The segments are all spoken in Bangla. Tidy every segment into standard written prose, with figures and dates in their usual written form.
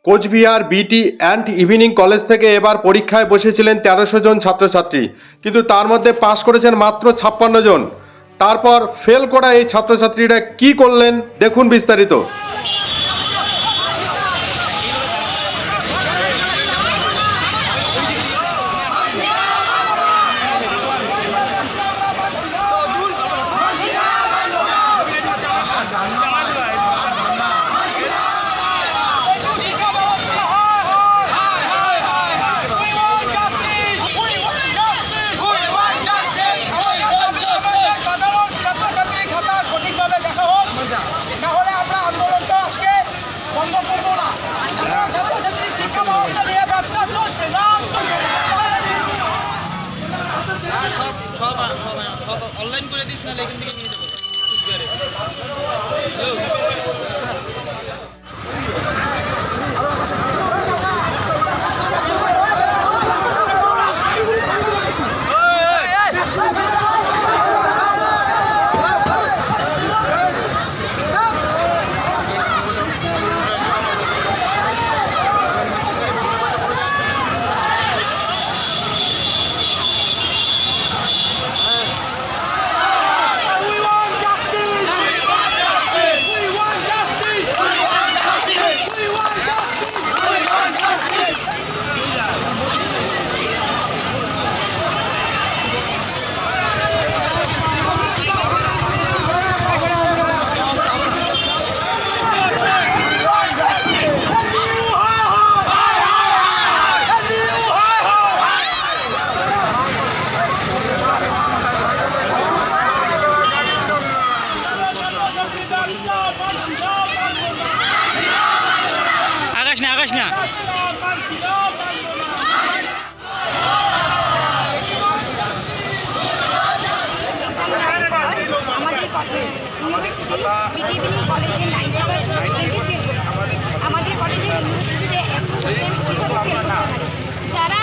কোচবিহার বিটি অ্যান্ড ইভিনিং কলেজ থেকে এবার পরীক্ষায় বসেছিলেন ১৩০০ জন ছাত্রছাত্রী, কিন্তু তার মধ্যে পাশ করেছেন মাত্র ৫৬ জন। তারপর ফেল করা এই ছাত্রছাত্রীরা কি করলেন দেখুন বিস্তারিত। সব অনলাইন করে দিস না, এখান থেকে নিয়ে আকাশ না আমাদের ইউনিভার্সিটি বিটি ইভিনিং কলেজের 90% স্টুডেন্টই ফেল করছে। আমাদের কলেজের ইউনিভার্সিটিতে এত স্টুডেন্ট কীভাবে ফেল করতে পারে? যারা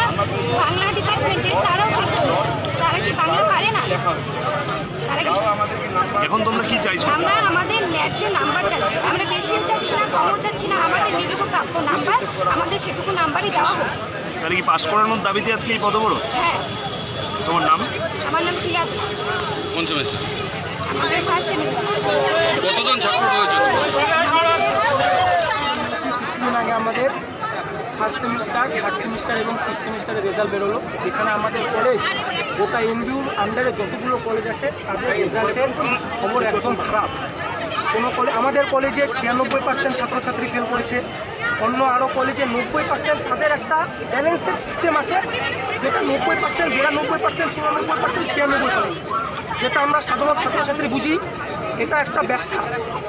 বাংলা ডিপার্টমেন্টে তারাও ফেল করেছে। তারা কি বাংলা পারে না? এখন তোমরা কি চাইছো? আমরা আমাদের ন্যায্য নাম্বার চাচ্ছি। আমরা বেশিও চাচ্ছি না, কমও চাচ্ছি না। আমাদের যেটুকু প্রাপ্য নাম্বার, আমাদের সেটুকু নাম্বারই দেওয়া হোক। তাহলে কি পাস করানোর দাবিতে আজকে এই পদবরণ? হ্যাঁ। তোমার নাম? আমার নাম প্রিয়া। কোন সেমিস্টার? আমাদের ফার্স্ট সেমিস্টার। কতজন ছাত্র রয়েছে? কিছুদিন আগে আমাদের ফার্স্ট সেমিস্টার, থার্ড সেমিস্টার এবং ফোর্থ সেমিস্টারের রেজাল্ট বেরোলো, যেখানে আমাদের কলেজ গোটা এমবিউর আন্ডারে যতগুলো কলেজ আছে তাদের রেজাল্টের খবর একদম খারাপ। আমাদের কলেজে 96% ছাত্রছাত্রী ফেল করেছে। অন্য আরও কলেজে 90%। তাদের একটা ব্যালেন্সের সিস্টেম আছে, যেটা 90%, 92%, 94%, 96%, যেটা আমরা সাধারণ ছাত্রছাত্রী বুঝি। এটা একটা ব্যবসা,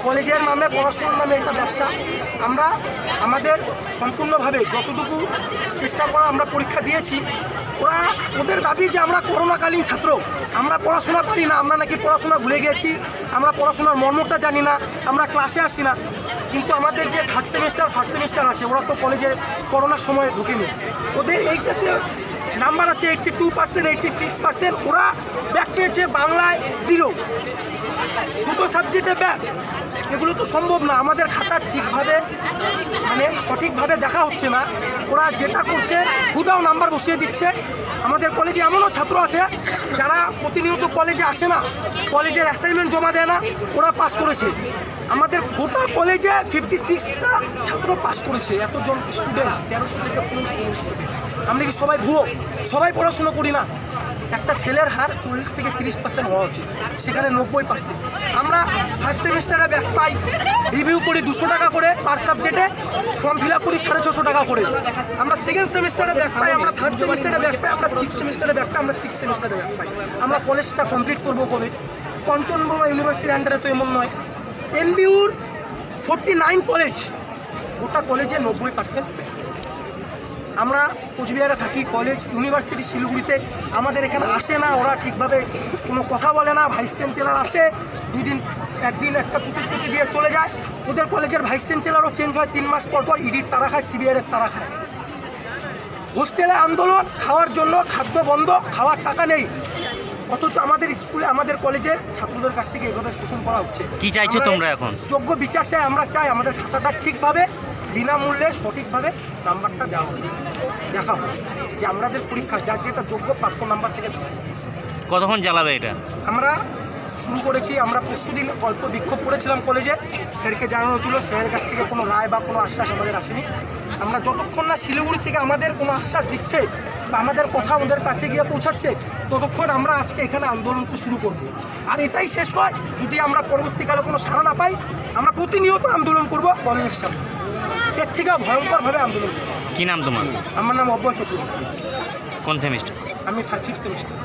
কলেজের নামে, পড়াশোনার নামে একটা ব্যবসা। আমরা আমাদের সম্পূর্ণভাবে যতটুকু চেষ্টা করা আমরা পরীক্ষা দিয়েছি। ওদের দাবি যে আমরা করোনাকালীন ছাত্র, আমরা পড়াশোনা পারি না, আমরা নাকি পড়াশোনা ভুলে গেছি, আমরা পড়াশোনার মর্মটা জানি না, আমরা ক্লাসে আসি না। কিন্তু আমাদের যে থার্ড সেমিস্টার, ফার্স্ট সেমিস্টার আছে, ওরা তো কলেজে করোনার সময় ঢুকেনি। ওদের এইচএসে নাম্বার আছে 82%, 86%। ওরা ব্যাক পেয়েছে বাংলায় 0, দুটো সাবজেক্টে ব্যাক। এগুলো তো সম্ভব না। আমাদের খাতা ঠিকভাবে সঠিকভাবে দেখা হচ্ছে না। ওরা যেটা করছে হুদাও নাম্বার বসিয়ে দিচ্ছে। আমাদের কলেজে এমনও ছাত্র আছে যারা প্রতিনিয়ত কলেজে আসে না, কলেজের অ্যাসাইনমেন্ট জমা দেয় না, ওরা পাস করেছে। আমাদের গোটা কলেজে 56টা ছাত্র পাস করেছে। এতজন স্টুডেন্ট, 1300 থেকে 1500 স্টুডেন্ট। আমরা কি সবাই ভুয়ো? সবাই পড়াশুনো করি না? একটা ফেলের হার 40 থেকে 30% হওয়া উচিত, সেখানে 90%। আমরা ফার্স্ট সেমিস্টারে ব্যাক পাই, রিভিউ করি 200 টাকা করে পার সাবজেক্টে, ফর্ম ফিল আপ করি 650 টাকা করে। আমরা সেকেন্ড সেমিস্টারে ব্যাক পাই, আমরা থার্ড সেমিস্টারে ব্যাক পাই, আমরা ফিফথ সেমিস্টারে ব্যাক পাই, আমরা সিক্স সেমিস্টারে ব্যাক পাই। আমরা কলেজটা কমপ্লিট করবো কবে? পঞ্চমবঙ্গ ইউনিভার্সিটির আন্ডারে তো এমন নয়। এনবিউর 49 কলেজ, গোটা কলেজে 90%। আমরা কোচবিহারে থাকি, কলেজ ইউনিভার্সিটি শিলিগুড়িতে। আমাদের এখানে আসে না, ওরা ঠিকভাবে কোনো কথা বলে না। ভাইস চ্যান্সেলার আসে, একদিন একটা প্রতিশ্রুতি দিয়ে চলে যায়। ওদের কলেজের ভাইস চ্যান্সেলারও চেঞ্জ হয় 3 মাস পর পর। ইডির তারা খায়, সিবিআইয়ের তারা খায়। হোস্টেলে আন্দোলন, খাওয়ার জন্য খাদ্য বন্ধ, খাওয়ার টাকা নেই, অথচ আমাদের স্কুলে, আমাদের কলেজের ছাত্রদের কাছ থেকে এভাবে শোষণ করা হচ্ছে। কি চাইছো তোমরা এখন? যোগ্য বিচার চাই। আমরা চাই আমাদের খাতাটা ঠিকভাবে বিনামূল্যে সঠিকভাবে নাম্বারটা দেওয়া হবে, দেখা হবে যে আমাদের পরীক্ষা যার যেটা যোগ্য প্রাপ্য নাম্বার থেকে দেওয়া হবে। কতক্ষণ চালাবে এটা? আমরা শুরু করেছি, আমরা পরশুদিন অল্প বিক্ষোভ করেছিলাম কলেজে, স্যারকে জানানো ছিল, স্যারের কাছ থেকে কোনো রায় বা কোনো আশ্বাস আমাদের আসেনি। আমরা যতক্ষণ না শিলিগুড়ি থেকে আমাদের কোনো আশ্বাস দিচ্ছে বা আমাদের কথা আমাদের কাছে গিয়ে পৌঁছাচ্ছে, ততক্ষণ আমরা আজকে এখানে আন্দোলনটা শুরু করব। আর এটাই শেষ নয়, যদি আমরা পরবর্তীকালে কোনো সাড়া না পাই, আমরা প্রতিনিয়ত আন্দোলন করব কলেজের সামনে, এর থেকে ভয়ঙ্করভাবে আন্দোলন করব। কি নাম তোমার? আমার নাম অব্যয় চক্রবর্তী, কোন সেমিস্টার? আমি 5th সেমিস্টার।